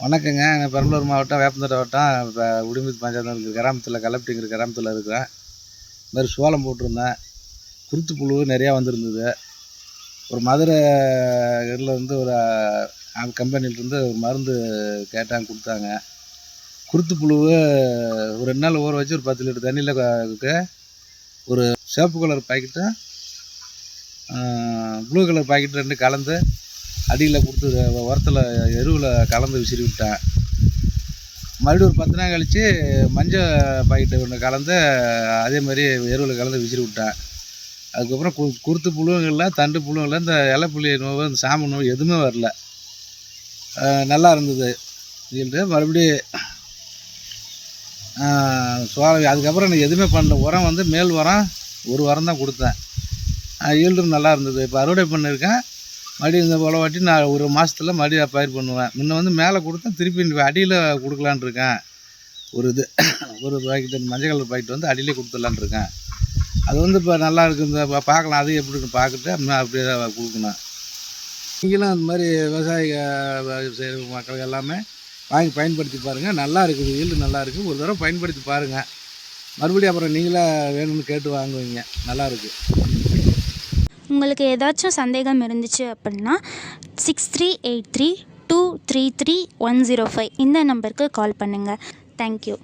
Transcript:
வணக்கங்க. நான் பெரம்பலூர் மாவட்டம் வேப்பந்தட்டை வட்டம் இப்போ உடுமலை பஞ்சாயத்து கிராமத்தில் கல்லப்பட்டிங்கிற கிராமத்தில் இருக்கிறேன். இது மாதிரி சோளம் போட்டிருந்தேன். குருத்து புழு நிறையா வந்திருந்தது. ஒரு மதுரை இதில் இருந்து ஒரு கம்பெனிலேருந்து ஒரு மருந்து கேட்டாங்க, கொடுத்தாங்க. குருத்து புழுவை ஒரு 2 நாள் ஊற வச்சு ஒரு 10 லிட்டர் தண்ணியில் ஒரு சிவப்பு கலர் பாக்கெட்டும் ப்ளூ கலர் பாக்கெட் 2 கலந்து அடியில் கொடுத்து உரத்தில் எருவில் கலந்து விசிறி விட்டேன். மறுபடியும் ஒரு 10 நாள் கழித்து மஞ்சள் பாக்கெட்டு ஒன்று கலந்து அதே மாதிரி எருவில் கலந்து விசிறி விட்டேன். அதுக்கப்புறம் குருத்து புழுவும் இல்லை, தண்டு புழுவும் இல்லை, இந்த இலைப்புள்ளி நோவு, இந்த சாம நோவு எதுவுமே வரல. நல்லா இருந்தது ஈல்டு. மறுபடியும் சோளம் அதுக்கப்புறம் எனக்கு எதுவுமே பண்ணல. உரம் வந்து மேல் உரம் ஒரு உரம் தான் கொடுத்தேன். ஈல்டும் நல்லா இருந்தது. இப்போ அறுவடை பண்ணியிருக்கேன். மறுபடியும் இந்த போல வாட்டி நான் ஒரு மாதத்தில் மறுபடியும் பயிர் பண்ணுவேன். முன்ன வந்து மேலே கொடுத்தேன், திருப்பி அடியில் கொடுக்கலான் இருக்கேன். ஒரு பாக்கெட்டு மஞ்சள் கலர் பாக்கெட் வந்து அடியிலே கொடுத்துடலான் இருக்கேன். அது வந்து இப்போ நல்லா இருக்குது. இந்த பார்க்கலாம் அது எப்படி இருக்குன்னு பார்த்துட்டு அப்படியே தான் கொடுக்கணும். நீங்களும் அந்த மாதிரி விவசாய செய்கிற மக்கள் எல்லாமே வாங்கி பயன்படுத்தி பாருங்கள். நல்லா இருக்குது, ஈல்டு நல்லா இருக்குது. ஒரு தடவை பயன்படுத்தி பாருங்கள். மறுபடியும் அப்புறம் நீங்களே வேணும்னு கேட்டு வாங்குவீங்க. நல்லாயிருக்கு. உங்களுக்கு ஏதாச்சும் சந்தேகம் இருந்துச்சு அப்படின்னா 6383 233 105 இந்த நம்பருக்கு கால் பண்ணுங்கள். தேங்க்யூ.